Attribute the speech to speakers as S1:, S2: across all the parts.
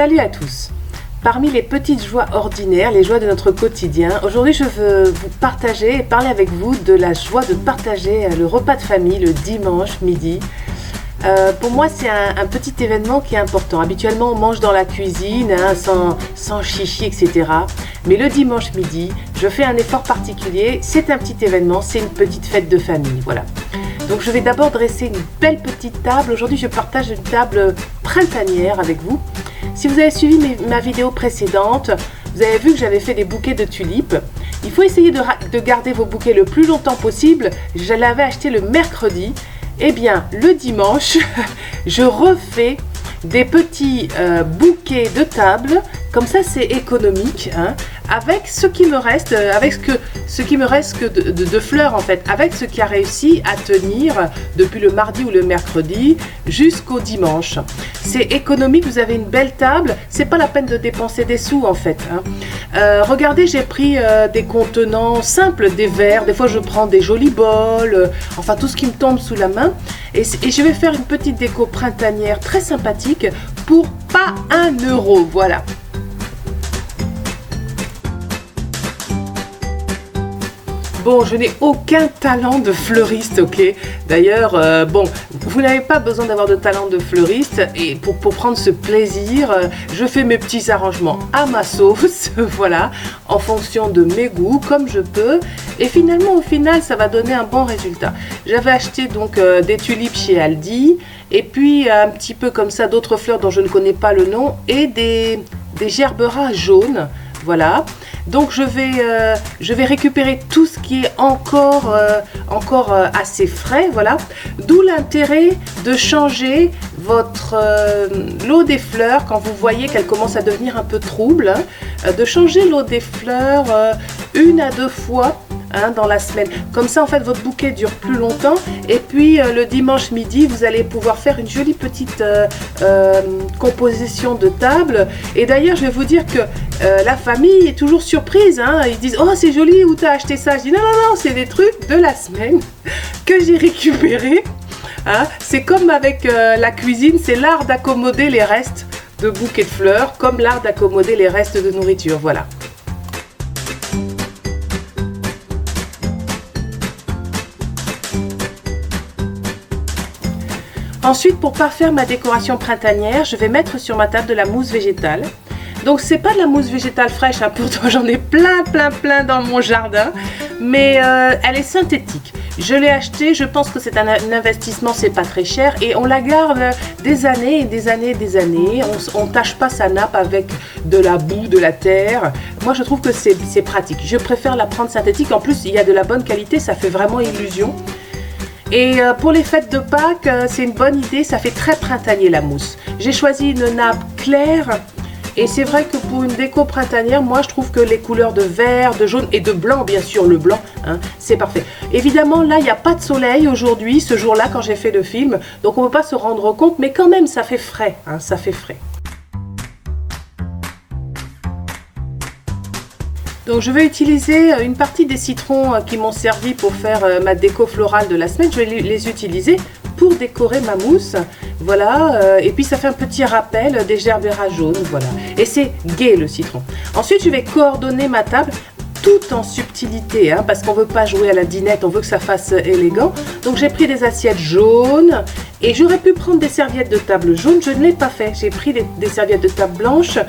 S1: Salut à tous. Parmi les petites joies ordinaires, les joies de notre quotidien, aujourd'hui je veux vous partager et parler avec vous de la joie de partager le repas de famille le dimanche midi. Pour moi c'est un petit événement qui est important. Habituellement on mange dans la cuisine, sans chichi, etc. Mais le dimanche midi, je fais un effort particulier. C'est un petit événement, c'est une petite fête de famille. Voilà. Donc je vais d'abord dresser une belle petite table. Aujourd'hui je partage une table printanière avec vous. Si vous avez suivi ma vidéo précédente, vous avez vu que j'avais fait des bouquets de tulipes. Il faut essayer de garder vos bouquets le plus longtemps possible. Je l'avais acheté le mercredi. Eh bien, le dimanche, je refais des petits bouquets de table. Comme ça, c'est économique, hein, avec ce qui me reste, de fleurs en fait, avec ce qui a réussi à tenir depuis le mardi ou le mercredi jusqu'au dimanche. C'est économique, vous avez une belle table, c'est pas la peine de dépenser des sous en fait. Hein. Regardez, j'ai pris des contenants simples, des verres, des fois je prends des jolis bols, enfin tout ce qui me tombe sous la main. Et je vais faire une petite déco printanière très sympathique pour pas 1 euro, voilà. Bon, je n'ai aucun talent de fleuriste, ok. D'ailleurs, bon, vous n'avez pas besoin d'avoir de talent de fleuriste et pour prendre ce plaisir, je fais mes petits arrangements à ma sauce, voilà, en fonction de mes goûts, comme je peux. Et finalement, au final, ça va donner un bon résultat. J'avais acheté donc des tulipes chez Aldi et puis un petit peu comme ça d'autres fleurs dont je ne connais pas le nom et des gerberas jaunes. Voilà, donc je vais récupérer tout ce qui est encore assez frais, voilà. D'où l'intérêt de changer votre l'eau des fleurs quand vous voyez qu'elle commence à devenir un peu trouble, hein, de changer l'eau des fleurs 1 à 2 fois. Hein, dans la semaine. Comme ça, en fait, votre bouquet dure plus longtemps. Et puis, le dimanche midi, vous allez pouvoir faire une jolie petite composition de table. Et d'ailleurs, je vais vous dire que la famille est toujours surprise. Hein. Ils disent « Oh, c'est joli, où t'as acheté ça ?» Je dis « Non, non, non, c'est des trucs de la semaine que j'ai récupérés. Hein. C'est comme avec la cuisine, c'est l'art d'accommoder les restes de bouquets de fleurs, comme l'art d'accommoder les restes de nourriture. Voilà. Ensuite, pour parfaire ma décoration printanière, je vais mettre sur ma table de la mousse végétale. Donc, c'est pas de la mousse végétale fraîche, hein, pourtant j'en ai plein dans mon jardin, mais elle est synthétique. Je l'ai achetée, je pense que c'est un investissement, c'est pas très cher et on la garde des années et des années et des années. On tâche pas sa nappe avec de la boue, de la terre. Moi, je trouve que c'est pratique. Je préfère la prendre synthétique. En plus, il y a de la bonne qualité, ça fait vraiment illusion. Et pour les fêtes de Pâques, c'est une bonne idée, ça fait très printanier la mousse. J'ai choisi une nappe claire et c'est vrai que pour une déco printanière, moi je trouve que les couleurs de vert, de jaune et de blanc, bien sûr le blanc, hein, c'est parfait. Évidemment là il n'y a pas de soleil aujourd'hui, ce jour-là quand j'ai fait le film, donc on ne peut pas se rendre compte, mais quand même ça fait frais, hein, ça fait frais. Donc je vais utiliser une partie des citrons qui m'ont servi pour faire ma déco florale de la semaine. Je vais les utiliser pour décorer ma mousse. Voilà, et puis ça fait un petit rappel des gerberas jaunes. Voilà, et c'est gai le citron. Ensuite je vais coordonner ma table tout en subtilité, hein, parce qu'on ne veut pas jouer à la dinette, on veut que ça fasse élégant. Donc j'ai pris des assiettes jaunes et j'aurais pu prendre des serviettes de table jaunes, je ne l'ai pas fait. J'ai pris des serviettes de table blanches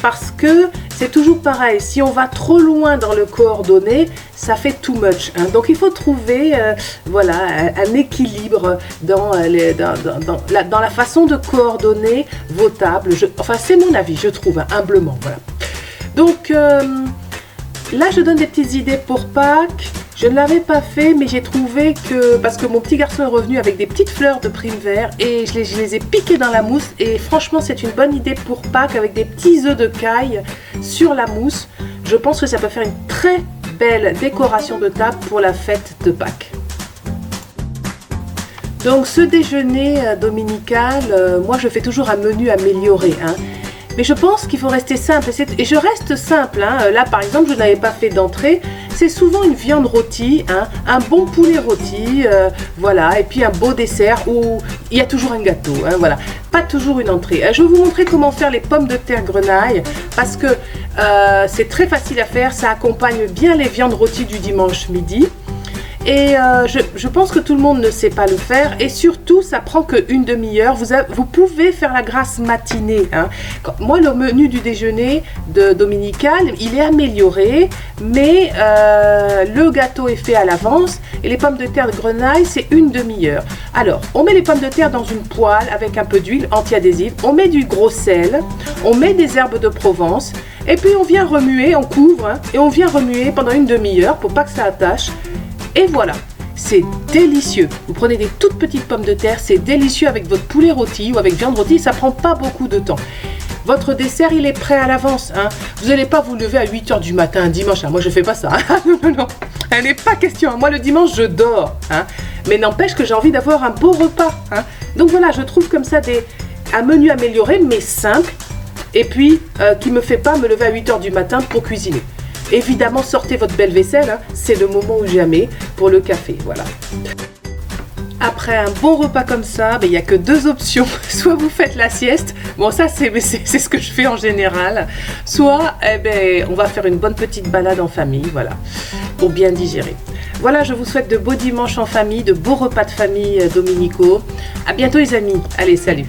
S1: parce que c'est toujours pareil, si on va trop loin dans le coordonné, ça fait too much. Hein. Donc il faut trouver voilà, un équilibre dans la façon de coordonner vos tables. Enfin c'est mon avis, je trouve, hein, humblement. Voilà. Donc là, je donne des petites idées pour Pâques. Je ne l'avais pas fait, mais j'ai trouvé que, parce que mon petit garçon est revenu avec des petites fleurs de prime vert et je les ai piquées dans la mousse. Et franchement, c'est une bonne idée pour Pâques avec des petits œufs de caille sur la mousse. Je pense que ça peut faire une très belle décoration de table pour la fête de Pâques. Donc ce déjeuner dominical, moi je fais toujours un menu amélioré. Hein. Mais je pense qu'il faut rester simple. Et je reste simple. Hein. Là, par exemple, je n'avais pas fait d'entrée. C'est souvent une viande rôtie, hein, un bon poulet rôti, voilà. Et puis un beau dessert où il y a toujours un gâteau. Hein, voilà. Pas toujours une entrée. Je vais vous montrer comment faire les pommes de terre grenaille parce que c'est très facile à faire. Ça accompagne bien les viandes rôties du dimanche midi. Et je pense que tout le monde ne sait pas le faire et surtout ça prend qu'une demi-heure. Vous pouvez faire la grasse matinée. Hein. Moi le menu du déjeuner de dominical il est amélioré mais le gâteau est fait à l'avance et les pommes de terre de grenaille c'est une demi-heure. Alors on met les pommes de terre dans une poêle avec un peu d'huile anti-adhésive, on met du gros sel, on met des herbes de Provence et puis on vient remuer, on couvre hein, et on vient remuer pendant une demi-heure pour pas que ça attache. Et voilà, c'est délicieux. Vous prenez des toutes petites pommes de terre, c'est délicieux avec votre poulet rôti ou avec viande rôtie, ça prend pas beaucoup de temps. Votre dessert, il est prêt à l'avance. Hein. Vous n'allez pas vous lever à 8h du matin un dimanche. Hein. Moi, je fais pas ça. Non. Elle n'est pas question. Moi, le dimanche, je dors. Hein. Mais n'empêche que j'ai envie d'avoir un beau repas. Hein. Donc voilà, je trouve comme ça un menu amélioré, mais simple. Et puis, qui me fait pas me lever à 8h du matin pour cuisiner. Évidemment, sortez votre belle vaisselle, hein. C'est le moment ou jamais pour le café, voilà. Après un bon repas comme ça, il n'y a que deux options. Soit vous faites la sieste, bon ça c'est ce que je fais en général, soit on va faire une bonne petite balade en famille, voilà, pour bien digérer. Voilà, je vous souhaite de beaux dimanches en famille, de beaux repas de famille dominicaux. À bientôt les amis, allez salut.